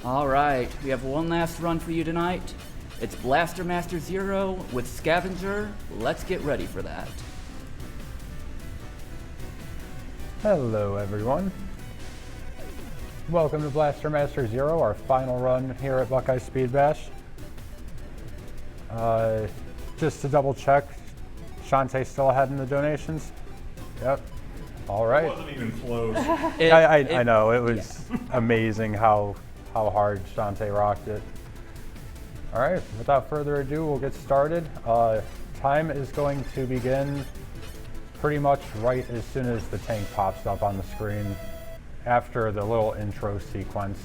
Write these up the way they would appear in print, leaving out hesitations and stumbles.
Alright, we have one last run for you tonight. It's Blaster Master Zero with Scavenger. Let's get ready for that. Hello everyone. Welcome to Blaster Master Zero, our final run here at Buckeye Speed Bash. Just to double check, Shantae's still ahead in the donations? Yep. All right. It wasn't even close. I know, it was amazing how hard Shantae rocked it. All right, without further ado, we'll get started. Time is going to begin pretty much right as soon as the tank pops up on the screen after the little intro sequence.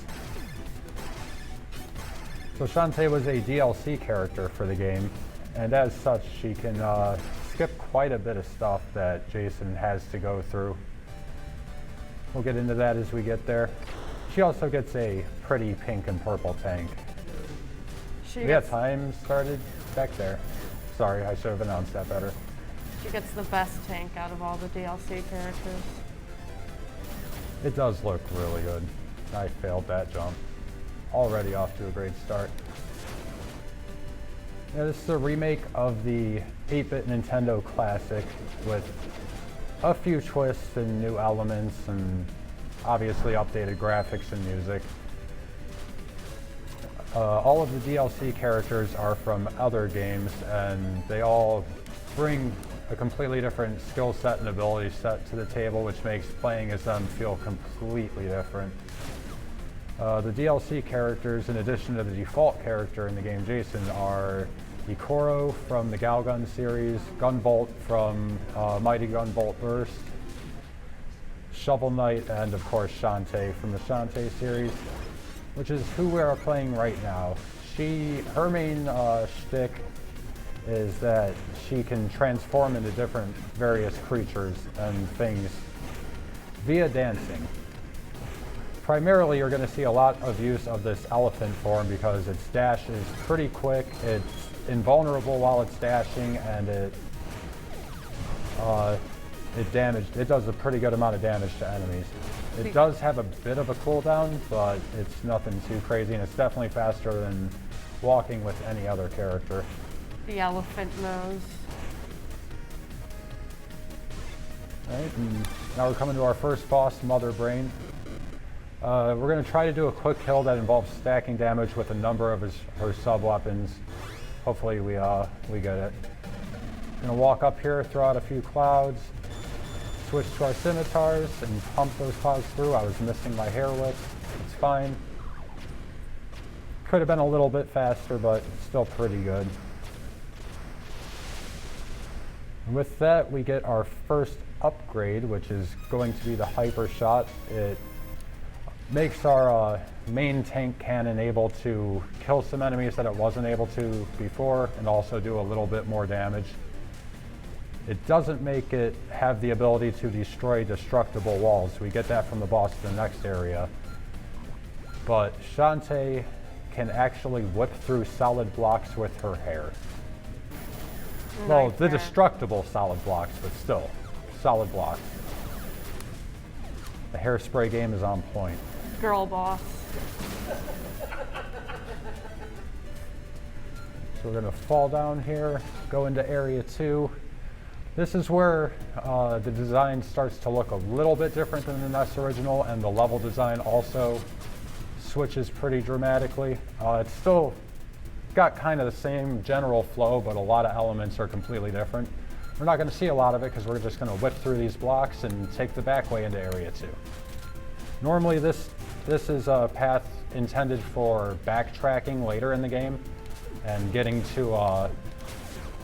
So Shantae was a DLC character for the game, and as such, she can skip quite a bit of stuff that Jason has to go through. We'll get into that as we get there. She also gets a pretty pink and purple tank. Time started back there. Sorry, I should have announced that better. She gets the best tank out of all the DLC characters. It does look really good. I failed that jump. Already off to a great start. Yeah, this is a remake of the 8-bit Nintendo classic with a few twists and new elements and obviously updated graphics and music. All of the DLC characters are from other games, and they all bring a completely different skill set and ability set to the table, which makes playing as them feel completely different. The DLC characters, in addition to the default character in the game Jason, are Ikoro from the Galgun series, Gunvolt from Mighty Gunvolt Burst, Shovel Knight, and of course Shantae from the Shantae series, which is who we are playing right now. Her main shtick is that she can transform into different various creatures and things via dancing. Primarily, you're going to see a lot of use of this elephant form because its dash is pretty quick, it's invulnerable while it's dashing, and it does a pretty good amount of damage to enemies. It does have a bit of a cooldown, but it's nothing too crazy, and it's definitely faster than walking with any other character. The elephant nose. Alright, and now we're coming to our first boss, Mother Brain. We're going to try to do a quick kill that involves stacking damage with a number of her sub-weapons. Hopefully we get it. I'm going to walk up here, throw out a few clouds, switch to our scimitars, and pump those clouds through. I was missing my hair whip. It's fine. Could have been a little bit faster, but still pretty good. And with that, we get our first upgrade, which is going to be the Hyper Shot. It makes our main tank cannon able to kill some enemies that it wasn't able to before, and also do a little bit more damage. It doesn't make it have the ability to destroy destructible walls. We get that from the boss in the next area. But Shantae can actually whip through solid blocks with her hair. Well, the destructible solid blocks, but still, solid blocks. The hairspray game is on point. Girl boss. So we're going to fall down here, go into area 2. This is where the design starts to look a little bit different than the NES original, and the level design also switches pretty dramatically. It's still got kind of the same general flow, but a lot of elements are completely different. We're not going to see a lot of it because we're just going to whip through these blocks and take the back way into area 2. Normally this is a path intended for backtracking later in the game and getting to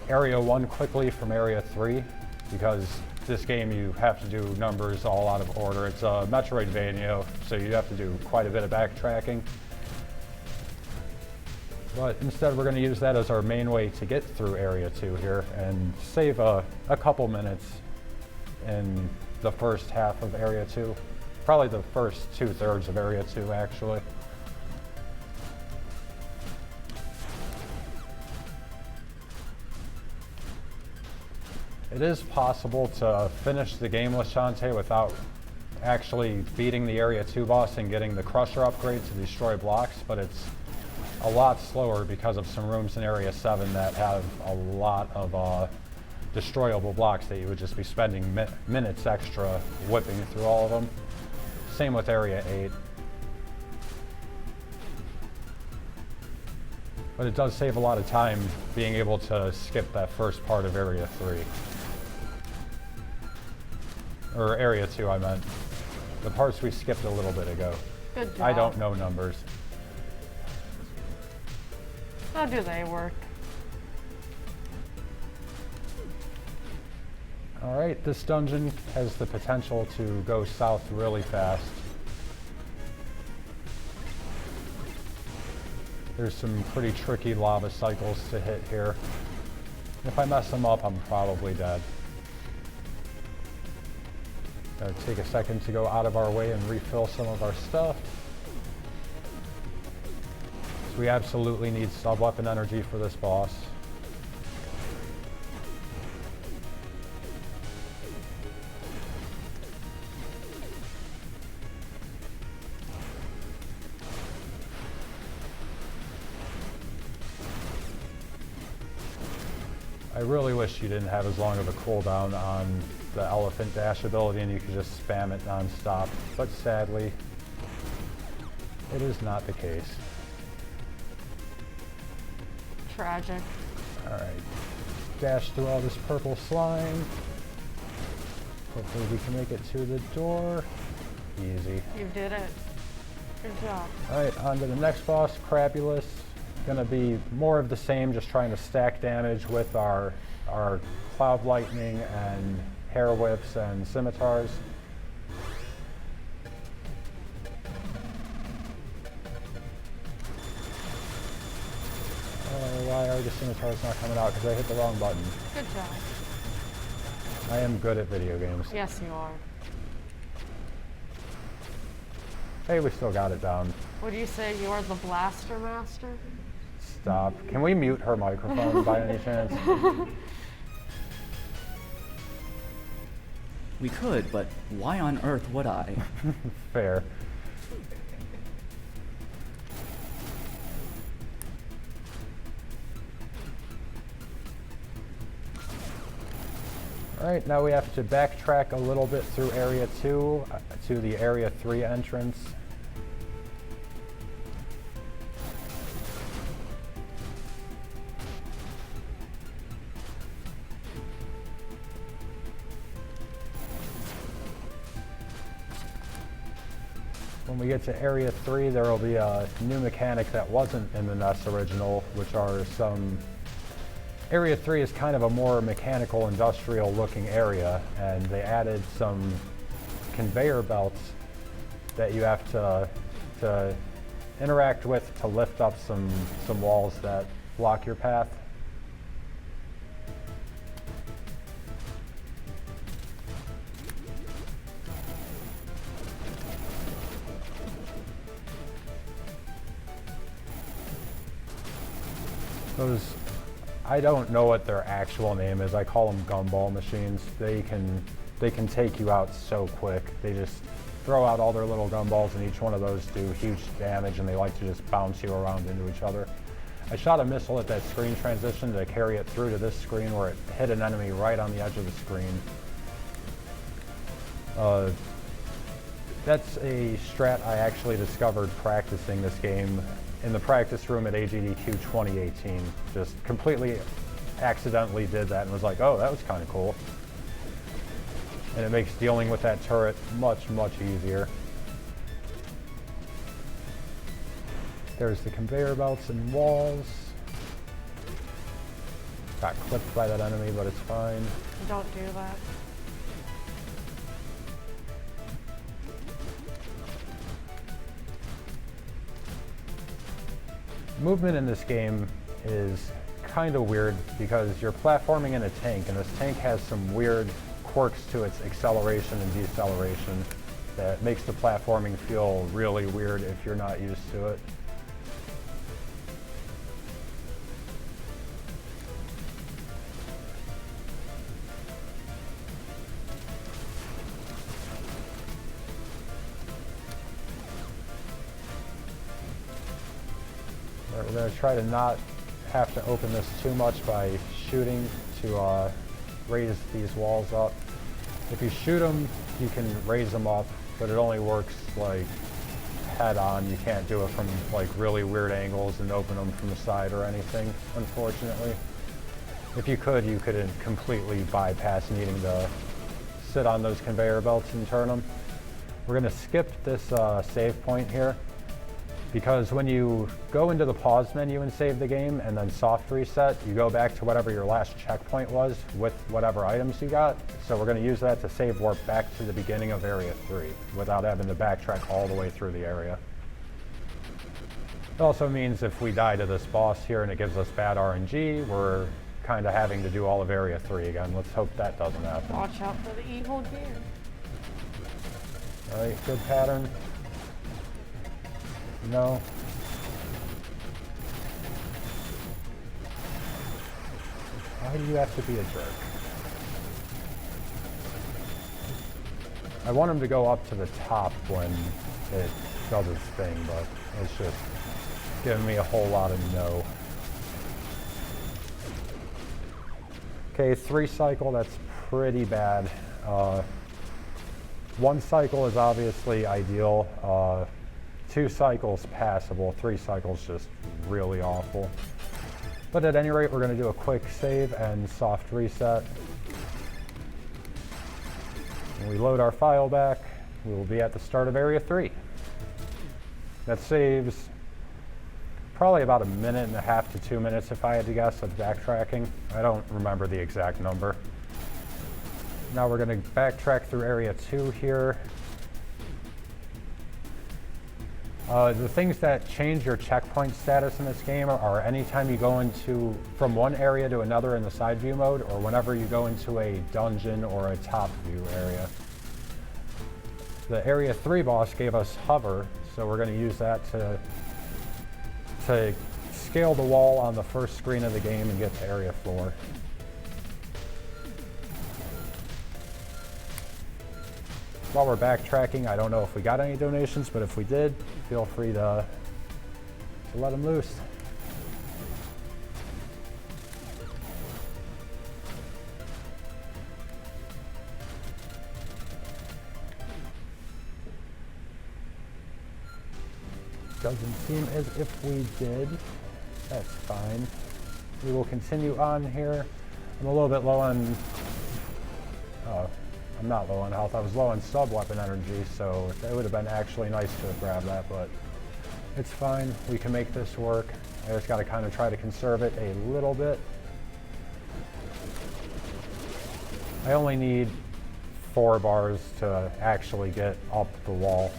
area 1 quickly from area 3, because this game you have to do numbers all out of order. It's a Metroidvania, so you have to do quite a bit of backtracking. But instead we're going to use that as our main way to get through area 2 here and save a couple minutes in the first half of area 2. Probably the first 2/3 of area 2 actually. It is possible to finish the game with Shantae without actually beating the Area 2 boss and getting the Crusher upgrade to destroy blocks, but it's a lot slower because of some rooms in Area 7 that have a lot of destroyable blocks that you would just be spending minutes extra whipping through all of them. Same with Area 8. But it does save a lot of time being able to skip that first part of Area 3. Or Area 2, I meant. The parts we skipped a little bit ago. Good job. I don't know numbers. How do they work? Alright, this dungeon has the potential to go south really fast. There's some pretty tricky lava cycles to hit here. If I mess them up, I'm probably dead. Gotta take a second to go out of our way and refill some of our stuff. So we absolutely need sub-weapon energy for this boss. I really wish you didn't have as long of a cooldown on the elephant dash ability and you could just spam it non-stop, but sadly, it is not the case. Tragic. Alright, dash through all this purple slime. Hopefully we can make it to the door. Easy. You did it. Good job. Alright, on to the next boss, Crabulus. Gonna be more of the same, just trying to stack damage with our cloud lightning and hair whips and scimitars. Why are the scimitars not coming out? Because I hit the wrong button. Good job. I am good at video games. Yes, you are. Hey, we still got it down. Would you say you are the blaster master? Stop. Can we mute her microphone by any chance? We could, but why on earth would I? Fair. Alright, now we have to backtrack a little bit through Area 2 to the Area 3 entrance. When we get to Area 3, there will be a new mechanic that wasn't in the NES original, which are some... Area 3 is kind of a more mechanical, industrial looking area, and they added some conveyor belts that you have to interact with to lift up some walls that block your path. Those, I don't know what their actual name is. I call them gumball machines. They can take you out so quick. They just throw out all their little gumballs, and each one of those do huge damage, and they like to just bounce you around into each other. I shot a missile at that screen transition to carry it through to this screen where it hit an enemy right on the edge of the screen. That's a strat I actually discovered practicing this game in the practice room at AGDQ 2018. Just completely accidentally did that and was like, oh, that was kind of cool. And it makes dealing with that turret much, much easier. There's the conveyor belts and walls. Got clipped by that enemy, but it's fine. Don't do that. Movement in this game is kind of weird because you're platforming in a tank, and this tank has some weird quirks to its acceleration and deceleration that makes the platforming feel really weird if you're not used to it. We're going to try to not have to open this too much by shooting to raise these walls up. If you shoot them, you can raise them up, but it only works like head on. You can't do it from like really weird angles and open them from the side or anything, unfortunately. If you could completely bypass needing to sit on those conveyor belts and turn them. We're going to skip this save point here, because when you go into the pause menu and save the game and then soft reset, you go back to whatever your last checkpoint was with whatever items you got. So we're going to use that to save warp back to the beginning of Area 3 without having to backtrack all the way through the area. It also means if we die to this boss here and it gives us bad RNG, we're kind of having to do all of Area 3 again. Let's hope that doesn't happen. Watch out for the evil deer. All right, good pattern. No. Why do you have to be a jerk? I want him to go up to the top when it does its thing, but it's just giving me a whole lot of no. Okay, 3 cycle, that's pretty bad. 1 cycle is obviously ideal. 2 cycles passable, 3 cycles just really awful. But at any rate, we're going to do a quick save and soft reset. When we load our file back, we will be at the start of Area 3. That saves probably about 1.5 to 2 minutes if I had to guess of backtracking. I don't remember the exact number. Now we're going to backtrack through Area 2 here. The things that change your checkpoint status in this game are anytime you go from one area to another in the side view mode, or whenever you go into a dungeon or a top view area. The Area 3 boss gave us hover, so we're going to use that to scale the wall on the first screen of the game and get to Area 4. While we're backtracking, I don't know if we got any donations, but if we did, feel free to let them loose. Doesn't seem as if we did. That's fine. We will continue on here. I'm a little bit low on... I'm not low on health. I was low on sub-weapon energy, so it would have been actually nice to have grabbed that, but it's fine. We can make this work. I just got to kind of try to conserve it a little bit. I only need 4 bars to actually get up the wall.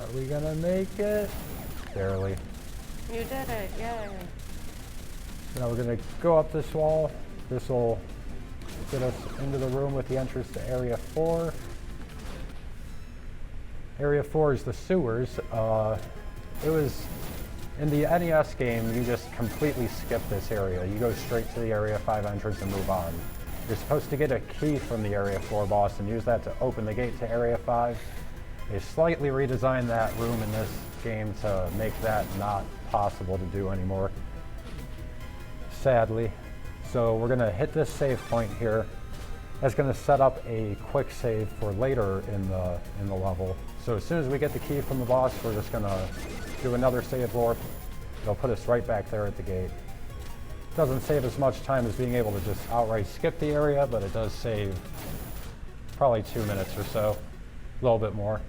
Are we gonna make it? Barely. You did it, yay. Now we're gonna go up this wall. This will get us into the room with the entrance to Area 4. Area 4 is the sewers. It was, in the NES game, you just completely skip this area. You go straight to the Area 5 entrance and move on. You're supposed to get a key from the Area 4 boss and use that to open the gate to Area 5. They slightly redesigned that room in this game to make that not possible to do anymore, sadly. So we're going to hit this save point here. That's going to set up a quick save for later in the level. So as soon as we get the key from the boss, we're just going to do another save warp. It'll put us right back there at the gate. Doesn't save as much time as being able to just outright skip the area, but it does save probably 2 minutes or so, a little bit more.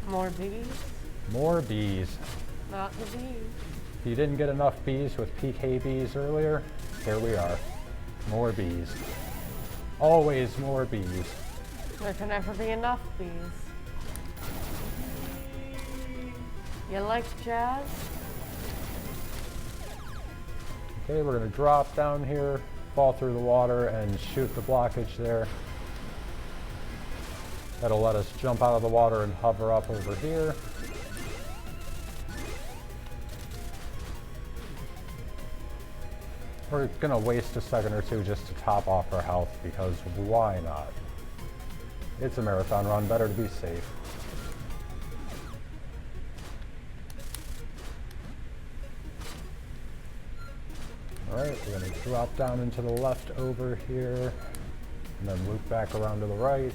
More bees? More bees. Not the bees. If you didn't get enough bees with PKBs earlier, here we are. More bees. Always more bees. There can never be enough bees. You like jazz? Okay, we're going to drop down here, fall through the water, and shoot the blockage there. That'll let us jump out of the water and hover up over here. We're gonna waste a second or two just to top off our health, because why not? It's a marathon run, better to be safe. Alright, we're going to drop down into the left over here, and then loop back around to the right.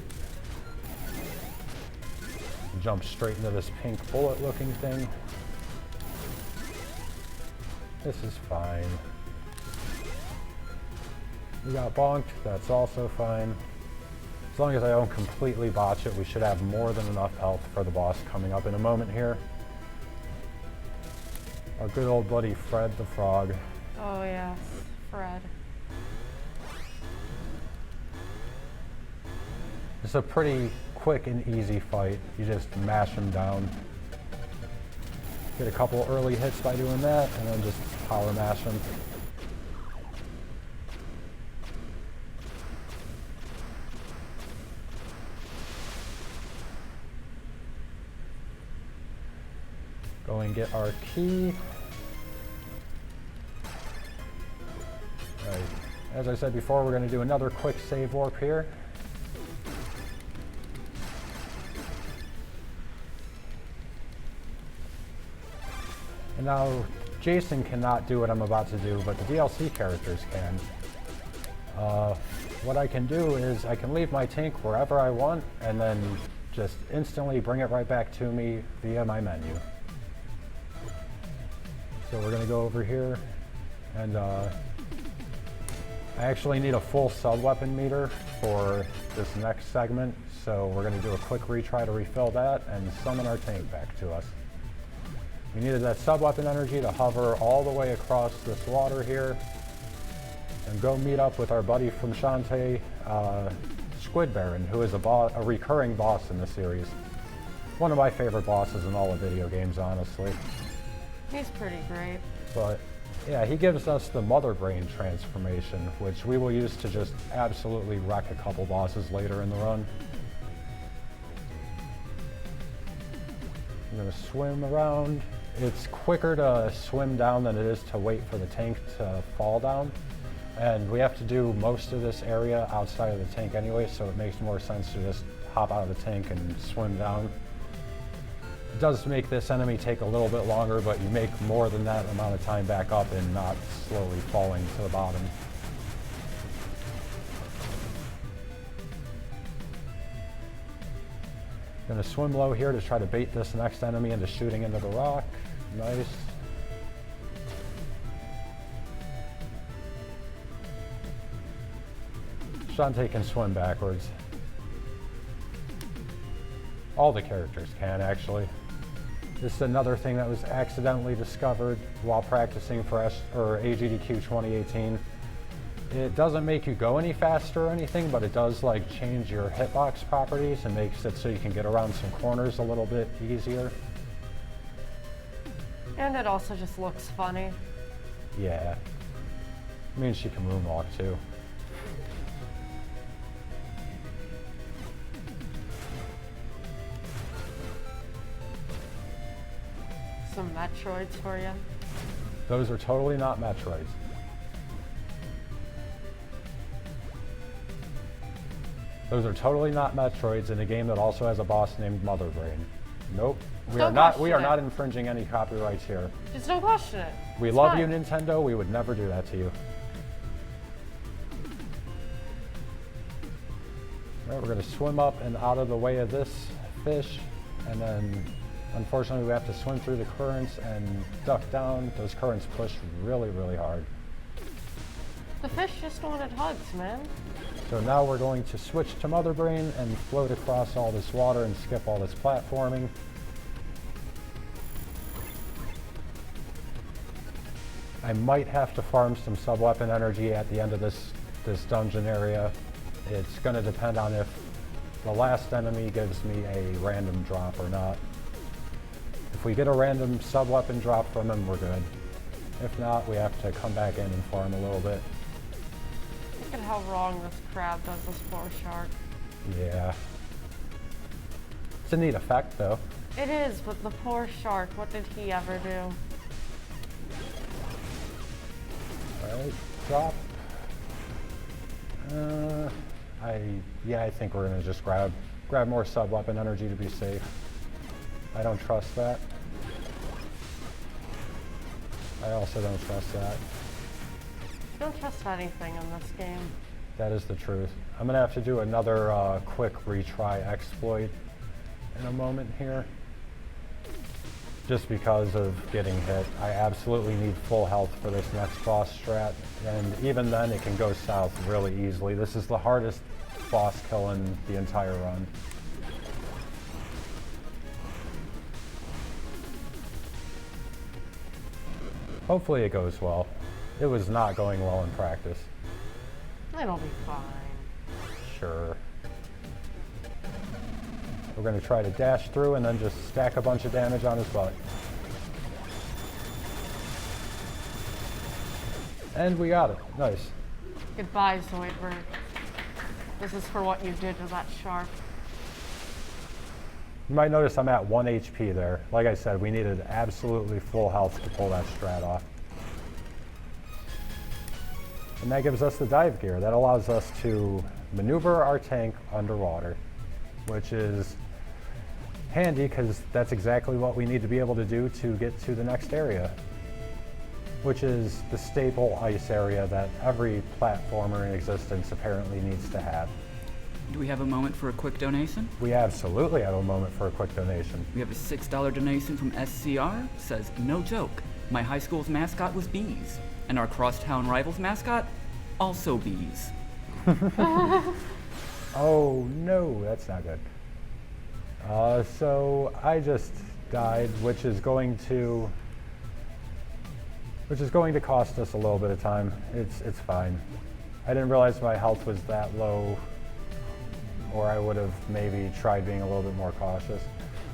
Jump straight into this pink bullet looking thing. This is fine. We got bonked, that's also fine. As long as I don't completely botch it, we should have more than enough health for the boss coming up in a moment here. Our good old buddy Fred the Frog. Oh yes, Fred. It's a pretty quick and easy fight. You just mash him down. Get a couple early hits by doing that, and then just power mash him. Go and get our key. Right. As I said before, we're going to do another quick save warp here. And now, Jason cannot do what I'm about to do, but the DLC characters can. What I can do is I can leave my tank wherever I want, and then just instantly bring it right back to me via my menu. So we're going to go over here, and I actually need a full sub-weapon meter for this next segment, so we're going to do a quick retry to refill that and summon our tank back to us. We needed that sub-weapon energy to hover all the way across this water here and go meet up with our buddy from Shantae, Squid Baron, who is a recurring boss in the series. One of my favorite bosses in all of video games, honestly. He's pretty great. But yeah, he gives us the Mother Brain transformation, which we will use to just absolutely wreck a couple bosses later in the run. I'm going to swim around. It's quicker to swim down than it is to wait for the tank to fall down. And we have to do most of this area outside of the tank anyway, so it makes more sense to just hop out of the tank and swim down. It does make this enemy take a little bit longer, but you make more than that amount of time back up and not slowly falling to the bottom. Gonna swim low here to try to bait this next enemy into shooting into the rock. Nice. Shantae can swim backwards. All the characters can, actually. This is another thing that was accidentally discovered while practicing for AGDQ 2018. It doesn't make you go any faster or anything, but it does like change your hitbox properties and makes it so you can get around some corners a little bit easier. And it also just looks funny. Yeah. I mean, she can moonwalk too. Some Metroids for you. Those are totally not Metroids. Those are totally not Metroids in a game that also has a boss named Mother Brain. Nope. We are not infringing any copyrights here. Just don't question it. We love you, Nintendo. We would never do that to you. All right, we're going to swim up and out of the way of this fish, and then unfortunately we have to swim through the currents and duck down. Those currents push really, really hard. The fish just wanted hugs, man. So now we're going to switch to Mother Brain and float across all this water and skip all this platforming. I might have to farm some sub-weapon energy at the end of this dungeon area. It's going to depend on if the last enemy gives me a random drop or not. If we get a random sub-weapon drop from him, we're good. If not, we have to come back in and farm a little bit. Look at how wrong this crab does this poor shark. Yeah. It's a neat effect, though. It is, but the poor shark, what did he ever do? Alright, drop. I think we're gonna just grab more sub-weapon energy to be safe. I don't trust that. I also don't trust that. Don't trust anything in this game. That is the truth. I'm gonna have to do another quick retry exploit in a moment here. Just because of getting hit. I absolutely need full health for this next boss strat, and even then it can go south really easily. This is the hardest boss kill in the entire run. Hopefully it goes well. It was not going well in practice. It'll be fine. Sure. We're going to try to dash through and then just stack a bunch of damage on his butt. And we got it. Nice. Goodbye, Zoidberg. This is for what you did to that shark. You might notice I'm at 1 HP there. Like I said, we needed absolutely full health to pull that strat off. And that gives us the dive gear. That allows us to maneuver our tank underwater, which is handy because that's exactly what we need to be able to do to get to the next area, which is the staple ice area that every platformer in existence apparently needs to have. Do we have a moment for a quick donation? We absolutely have a moment for a quick donation. We have a $6 donation from SCR. Says, no joke, my high school's mascot was bees, and our crosstown rivals mascot, also bees. Oh no, that's not good. So I just died, which is going to cost us a little bit of time. It's fine. I didn't realize my health was that low, or I would have maybe tried being a little bit more cautious.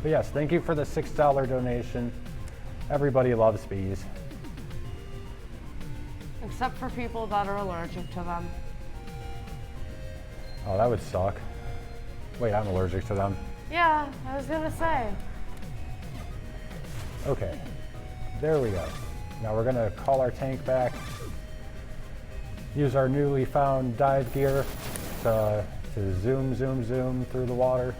But yes, thank you for the $6 donation. Everybody loves bees. Except for people that are allergic to them. Oh, that would suck. Wait, I'm allergic to them. Yeah, I was gonna say. Okay, there we go. Now we're gonna call our tank back, use our newly found dive gear to zoom through the water.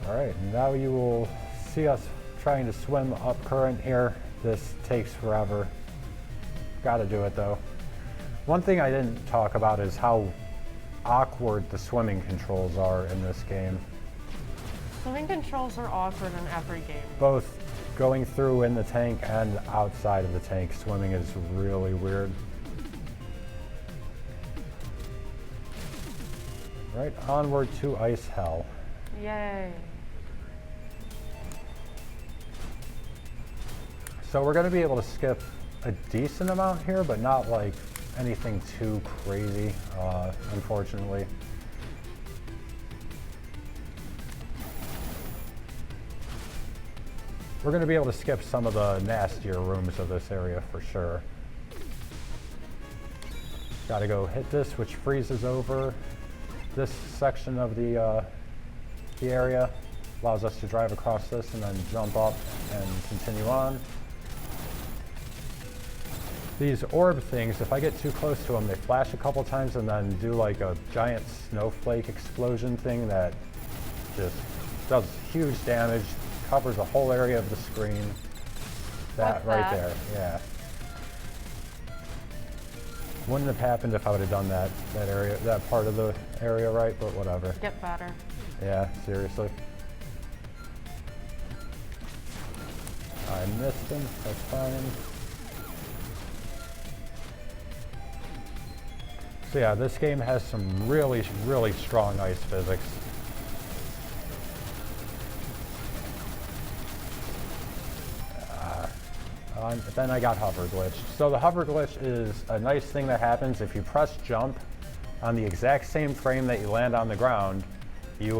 All right, now you will see us trying to swim up current here. This takes forever. Gotta do it though. One thing I didn't talk about is how awkward the swimming controls are in this game. Swimming controls are awkward in every game. Both going through in the tank and outside of the tank, swimming is really weird. Right, onward to Ice Hell. Yay. So we're going to be able to skip a decent amount here, but not like anything too crazy, unfortunately. We're going to be able to skip some of the nastier rooms of this area for sure. Got to go hit this, which freezes over this section of the area. Allows us to drive across this and then jump up and continue on. These orb things, if I get too close to them, they flash a couple times and then do like a giant snowflake explosion thing that just does huge damage, covers a whole area of the screen. That right there, yeah. Wouldn't have happened if I would have done that area, that part of the area right, but whatever. Get better. Yeah, seriously. I missed him, that's fine. So yeah, this game has some really strong ice physics. Then I got hover glitch. So the hover glitch is a nice thing that happens if you press jump on the exact same frame that you land on the ground. You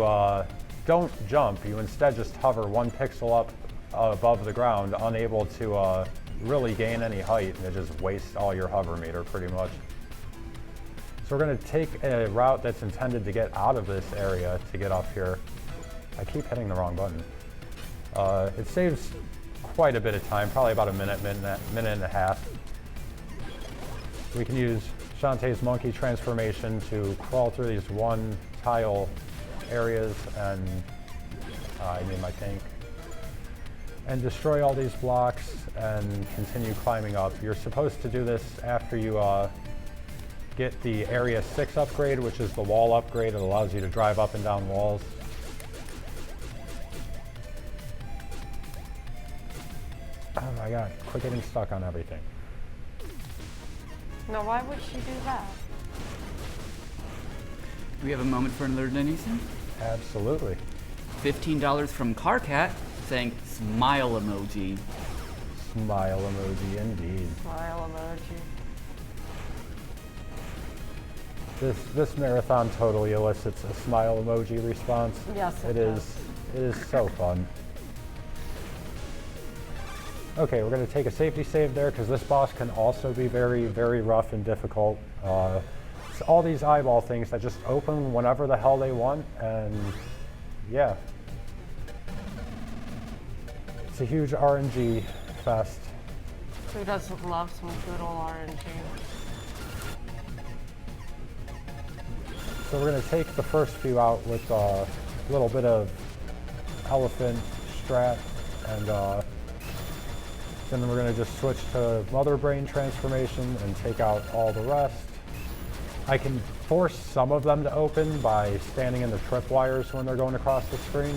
don't jump, you instead just hover 1 pixel up above the ground, unable to really gain any height, and it just wastes all your hover meter pretty much. So we're going to take a route that's intended to get out of this area to get up here. I keep hitting the wrong button. It saves quite a bit of time, probably about a minute and a half. We can use Shantae's monkey transformation to crawl through these one tile areas and I need my tank. And destroy all these blocks and continue climbing up. You're supposed to do this after you get the Area 6 upgrade, which is the wall upgrade. It allows you to drive up and down walls. Oh my god, quit getting stuck on everything. Now, why would she do that? Do we have a moment for another donation? Absolutely. $15 from Carcat saying smile emoji. Smile emoji indeed. Smile emoji. This marathon totally elicits a smile emoji response. Yes, it is. It is so fun. Okay, we're going to take a safety save there because this boss can also be very, very rough and difficult. It's all these eyeball things that just open whenever the hell they want, and yeah. It's a huge RNG fest. Who doesn't love some good old RNG? So we're going to take the first few out with a little bit of elephant strat, and then we're going to just switch to mother brain transformation and take out all the rest. I can force some of them to open by standing in the tripwires when they're going across the screen.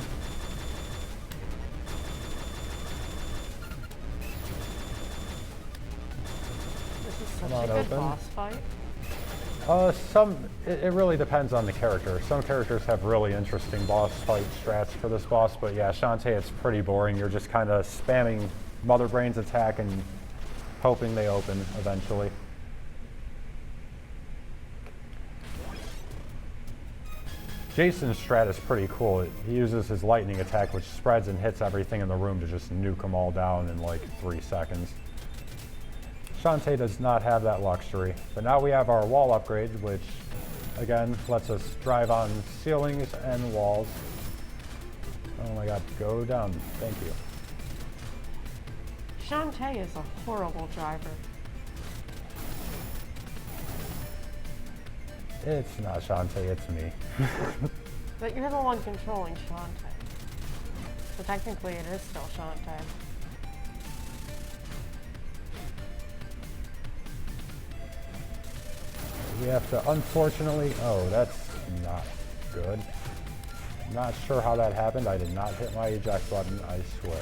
This is such Come on, a good open. boss fight. It really depends on the character. Some characters have really interesting boss fight strats for this boss, but yeah, Shantae, it's pretty boring. You're just kind of spamming Mother Brain's attack and hoping they open eventually. Jason's strat is pretty cool. He uses his lightning attack, which spreads and hits everything in the room to just nuke them all down in like 3 seconds. Shantae does not have that luxury, but now we have our wall upgrade, which again lets us drive on ceilings and walls. Oh my god, go down, thank you. Shantae is a horrible driver. It's not Shantae, it's me. But you're the one controlling Shantae. So technically it is still Shantae. We have to, unfortunately, oh, that's not good. Not sure how that happened. I did not hit my eject button, I swear.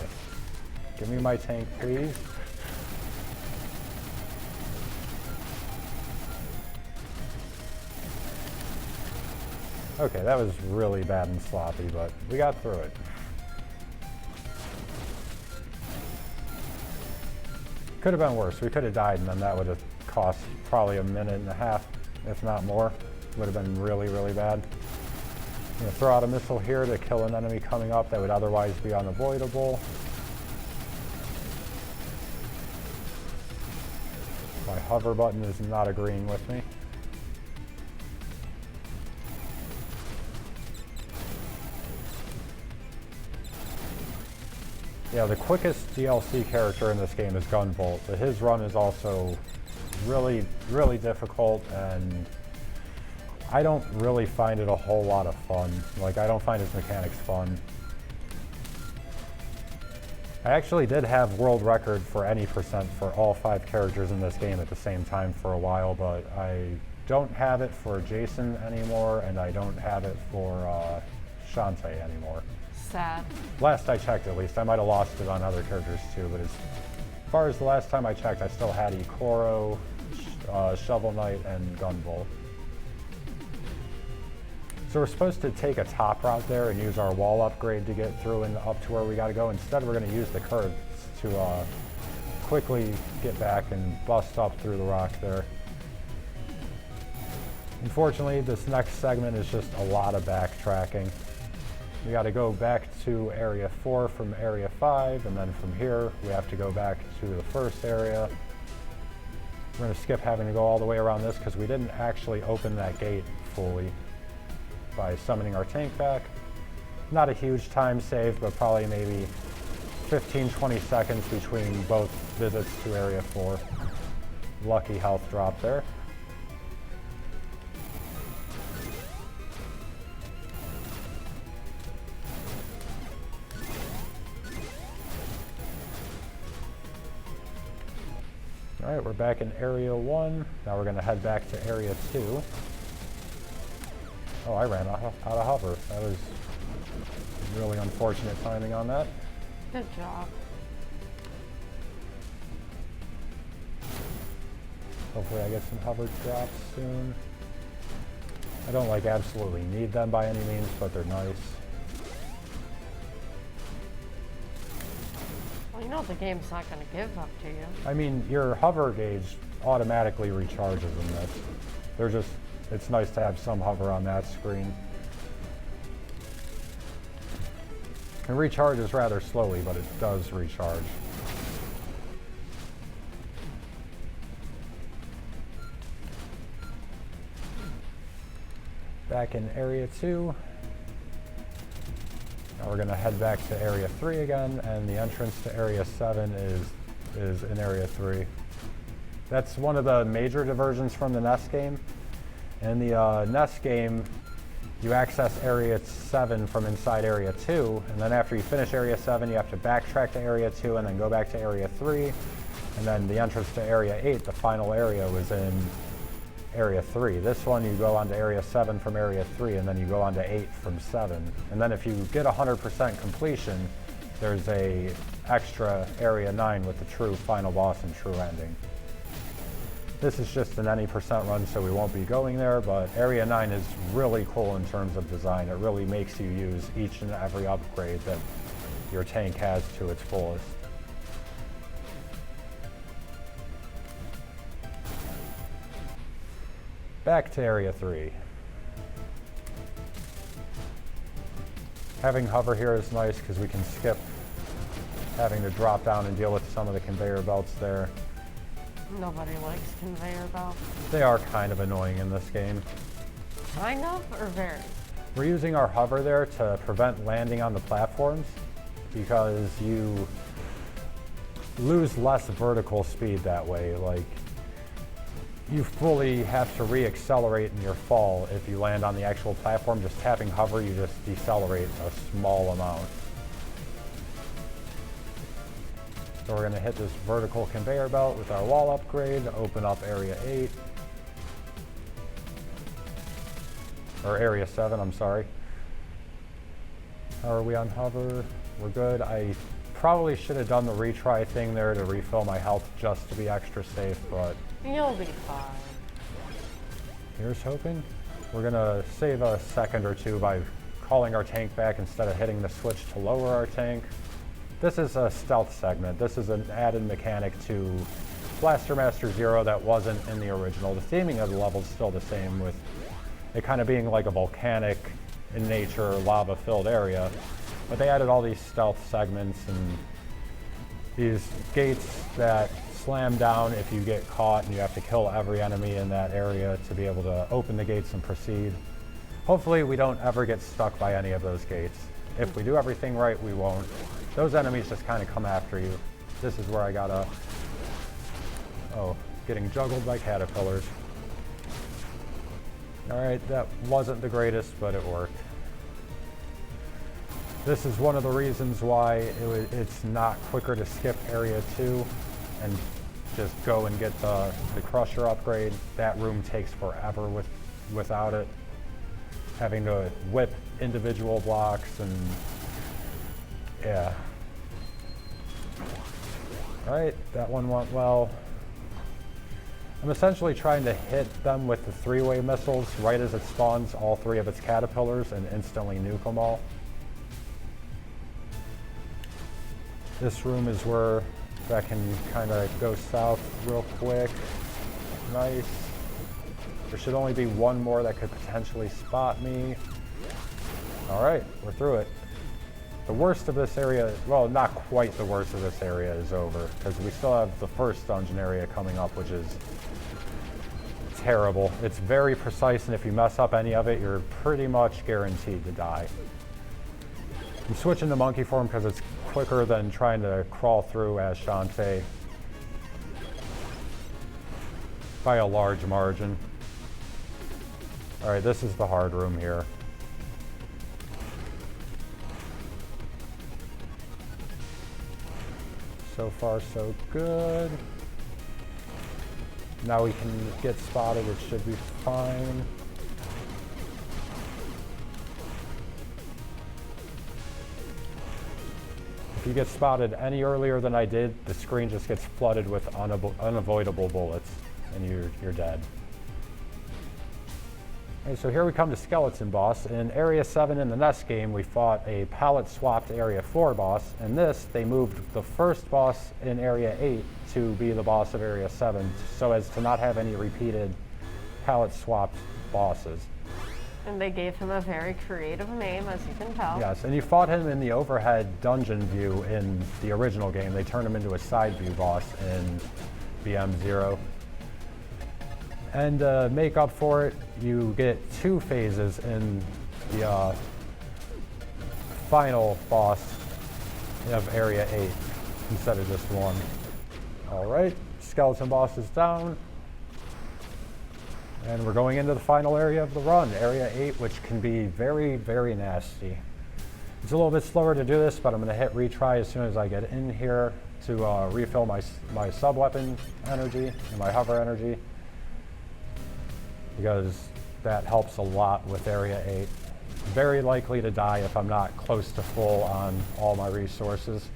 Give me my tank, please. Okay, that was really bad and sloppy, but we got through it. Could have been worse. We could have died, and then that would have cost probably a minute and a half, if not more. Would have been really, really bad. I'm going to throw out a missile here to kill an enemy coming up that would otherwise be unavoidable. My hover button is not agreeing with me. Yeah, the quickest DLC character in this game is Gunvolt, but his run is also really, really difficult, and I don't really find it a whole lot of fun. Like, I don't find his mechanics fun. I actually did have world record for any percent for all 5 characters in this game at the same time for a while, but I don't have it for Jason anymore, and I don't have it for Shantae anymore. Sad. Last I checked, at least. I might have lost it on other characters too, but as far as the last time I checked, I still had Ikoro, Shovel Knight, and Gunvolt. So we're supposed to take a top route there and use our wall upgrade to get through and up to where we gotta go. Instead, we're gonna use the curves to quickly get back and bust up through the rock there. Unfortunately, this next segment is just a lot of backtracking. We got to go back to Area 4 from Area 5, and then from here we have to go back to the first area. We're going to skip having to go all the way around this because we didn't actually open that gate fully by summoning our tank back. Not a huge time save, but probably maybe 15-20 seconds between both visits to Area 4. Lucky health drop there. Alright, we're back in Area 1. Now we're going to head back to Area 2. Oh, I ran out of hover. That was really unfortunate timing on that. Good job. Hopefully I get some hover drops soon. I don't like absolutely need them by any means, but they're nice. Well, you know the game's not going to give up to you. I mean, your hover gauge automatically recharges in this. They're just, it's nice to have some hover on that screen. It recharges rather slowly, but it does recharge. Back in Area 2. Now we're going to head back to Area 3 again, and the entrance to Area 7 is in Area 3. That's one of the major diversions from the NES game. In the NES game, you access Area 7 from inside Area 2, and then after you finish Area 7, you have to backtrack to Area 2 and then go back to Area 3. And then the entrance to Area 8, the final area, was in Area 3. This one, you go on to Area 7 from Area 3, and then you go on to 8 from 7. And then if you get 100% completion, there's a extra Area 9 with the true final boss and true ending. This is just an any percent run, so we won't be going there, but Area 9 is really cool in terms of design. It really makes you use each and every upgrade that your tank has to its fullest. Back to Area 3. Having hover here is nice because we can skip having to drop down and deal with some of the conveyor belts there. Nobody likes conveyor belts. They are kind of annoying in this game. Kind of, or very? We're using our hover there to prevent landing on the platforms because you lose less vertical speed that way. Like, you fully have to re-accelerate in your fall if you land on the actual platform. Just tapping hover, you just decelerate a small amount. So we're going to hit this vertical conveyor belt with our wall upgrade to open up Area 8. Or Area 7, I'm sorry. How are we on hover? We're good. I probably should have done the retry thing there to refill my health just to be extra safe, but You'll be fine. here's hoping. We're going to save a second or two by calling our tank back instead of hitting the switch to lower our tank. This is a stealth segment. This is an added mechanic to Blaster Master Zero that wasn't in the original. The theming of the level is still the same, with it kind of being like a volcanic in nature, lava-filled area. But they added all these stealth segments and these gates that slam down if you get caught, and you have to kill every enemy in that area to be able to open the gates and proceed. Hopefully we don't ever get stuck by any of those gates. If we do everything right, we won't. Those enemies just kind of come after you. This is where I gotta... Oh, getting juggled by caterpillars. Alright, that wasn't the greatest, but it worked. This is one of the reasons why it's not quicker to skip Area 2 and just go and get the Crusher upgrade. That room takes forever without it. Having to whip individual blocks and... yeah. Alright, that one went well. I'm essentially trying to hit them with the three-way missiles right as it spawns all three of its caterpillars and instantly nuke them all. This room is where that can kind of go south real quick. Nice. There should only be one more that could potentially spot me. Alright, we're through it. The worst of this area, well, not quite the worst of this area is over, because we still have the first dungeon area coming up, which is terrible. It's very precise, and if you mess up any of it, you're pretty much guaranteed to die. I'm switching to monkey form because it's quicker than trying to crawl through as Shantae by a large margin. All right, this is the hard room here. So far, so good. Now we can get spotted, it should be fine. If you get spotted any earlier than I did, the screen just gets flooded with unavoidable bullets, and you're dead. Okay, so here we come to Skeleton Boss. In Area 7 in the NES game, we fought a palette-swapped Area 4 boss. In this, they moved the first boss in Area 8 to be the boss of Area 7, so as to not have any repeated palette-swapped bosses. And they gave him a very creative name, as you can tell. Yes, and you fought him in the overhead dungeon view in the original game. They turned him into a side view boss in BM0. And to make up for it, you get 2 phases in the final boss of Area 8 instead of just 1. All right, Skeleton Boss is down. And we're going into the final area of the run, Area 8, which can be very, very nasty. It's a little bit slower to do this, but I'm going to hit retry as soon as I get in here to refill my sub-weapon energy and my hover energy, because that helps a lot with Area 8. Very likely to die if I'm not close to full on all my resources.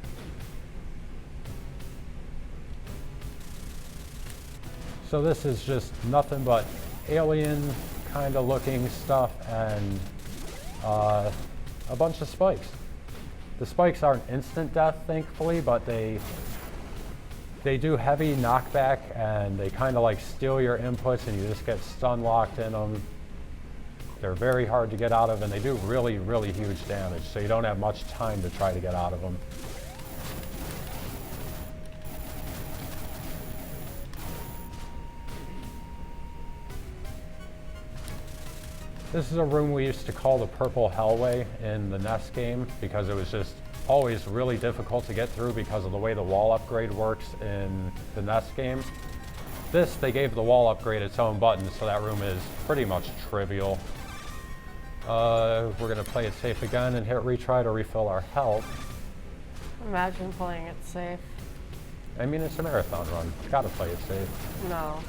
So this is just nothing but alien kind of looking stuff and a bunch of spikes. The spikes aren't instant death, thankfully, but they do heavy knockback, and they kind of like steal your inputs, and you just get stun locked in them. They're very hard to get out of, and they do really, really huge damage, so you don't have much time to try to get out of them. This is a room we used to call the Purple Hellway in the NES game, because it was just always really difficult to get through because of the way the wall upgrade works in the NES game. This, they gave the wall upgrade its own button, so that room is pretty much trivial. We're gonna play it safe again and hit retry to refill our health. Imagine playing it safe. I mean, it's a marathon run. Gotta play it safe. No.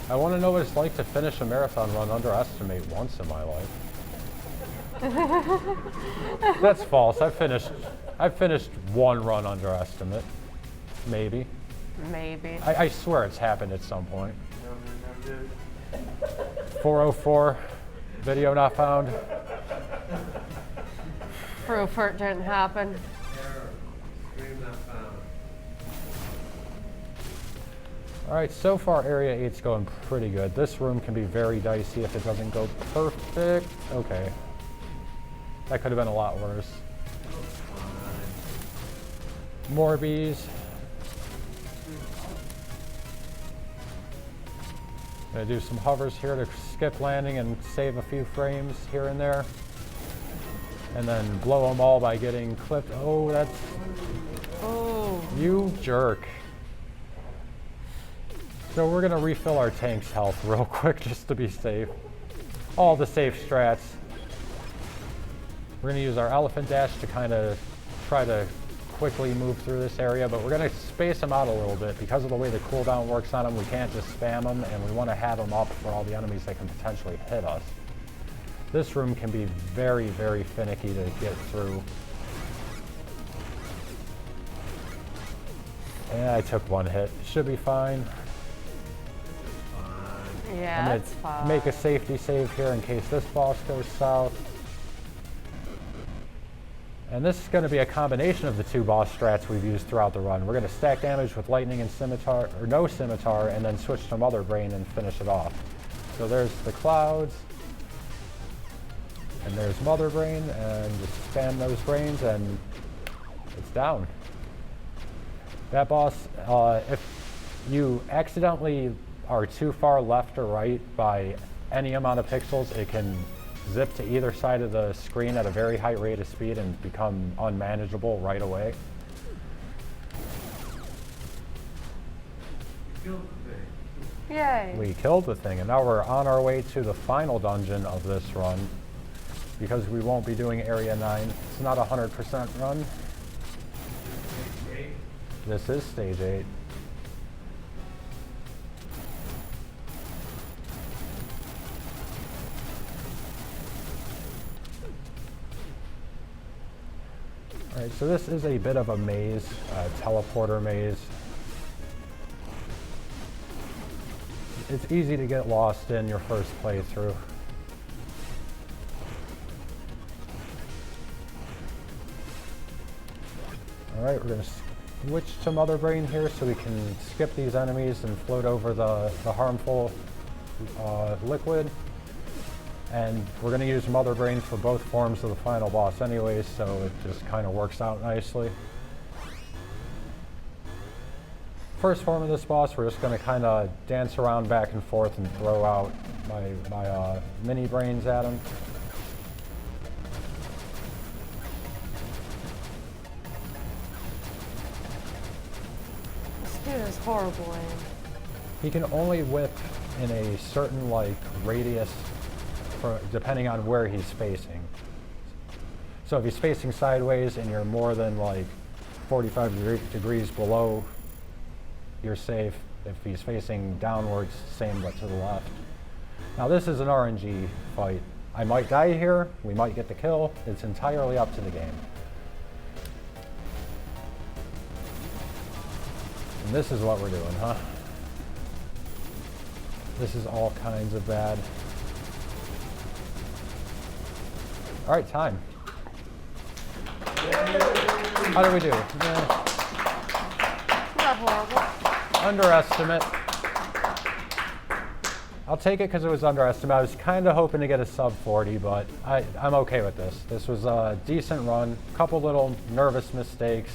I want to know what it's like to finish a marathon run underestimate once in my life. That's false. I've finished 1 run underestimate. Maybe. Maybe. I swear it's happened at some point. 404, video not found. Proof it didn't happen. All right, so far Area 8's going pretty good. This room can be very dicey if it doesn't go perfect. Okay. That could have been a lot worse. More bees. Gonna do some hovers here to skip landing and save a few frames here and there. And then blow them all by getting clipped. Oh, that's... Oh. You jerk. So we're gonna refill our tank's health real quick just to be safe. All the safe strats. We're gonna use our elephant dash to kind of try to quickly move through this area, but we're gonna space them out a little bit because of the way the cooldown works on them. We can't just spam them, and we want to have them up for all the enemies that can potentially hit us. This room can be very, very finicky to get through. And I took 1 hit. Should be fine. Yeah, that's fine. Make a safety save here in case this boss goes south. And this is going to be a combination of the 2 boss strats we've used throughout the run. We're going to stack damage with lightning and scimitar, or no scimitar, and then switch to Mother Brain and finish it off. So there's the clouds, and there's Mother Brain, and just spam those brains, and it's down. That boss, if you accidentally are too far left or right by any amount of pixels, it can zip to either side of the screen at a very high rate of speed and become unmanageable right away. Yay! We killed the thing, and now we're on our way to the final dungeon of this run, because we won't be doing Area 9. It's not a 100% run. This is Stage 8. Alright, so this is a bit of a maze, a teleporter maze. It's easy to get lost in your first playthrough. Alright, we're going to switch to Mother Brain here so we can skip these enemies and float over the harmful liquid. And we're going to use Mother Brains for both forms of the final boss anyways, so it just kind of works out nicely. First form of this boss, we're just going to kind of dance around back and forth and throw out my mini brains at him. This dude is horrible aim. He can only whip in a certain radius depending on where he's facing. So if he's facing sideways and you're more than 45 degrees below, you're safe. If he's facing downwards, same but to the left. Now this is an RNG fight. I might die here, we might get the kill. It's entirely up to the game. And this is what we're doing, huh? This is all kinds of bad. All right, time. How do we do? Not horrible. Underestimate. I'll take it because it was underestimate. I was kind of hoping to get a sub 40, but I'm okay with this. This was a decent run. Couple little nervous mistakes.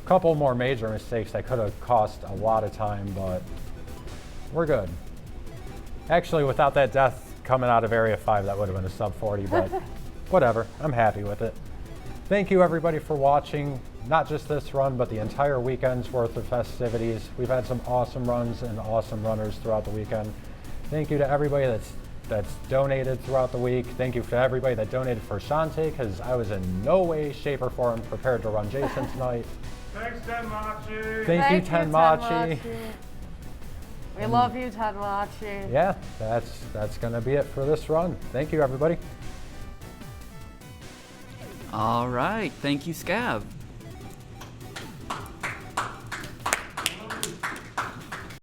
Couple more major mistakes that could have cost a lot of time, but we're good. Actually, without that death coming out of Area 5, that would have been a sub 40, but whatever. I'm happy with it. Thank you everybody for watching, not just this run, but the entire weekend's worth of festivities. We've had some awesome runs and awesome runners throughout the weekend. Thank you to everybody that's donated throughout the week. Thank you to everybody that donated for Shantae, because I was in no way, shape, or form prepared to run Jason tonight. Thanks, Tenmachi. Thank you, Tenmachi. We love you, Tenmachi. Yeah, that's gonna be it for this run. Thank you, everybody. All right, thank you, Scav.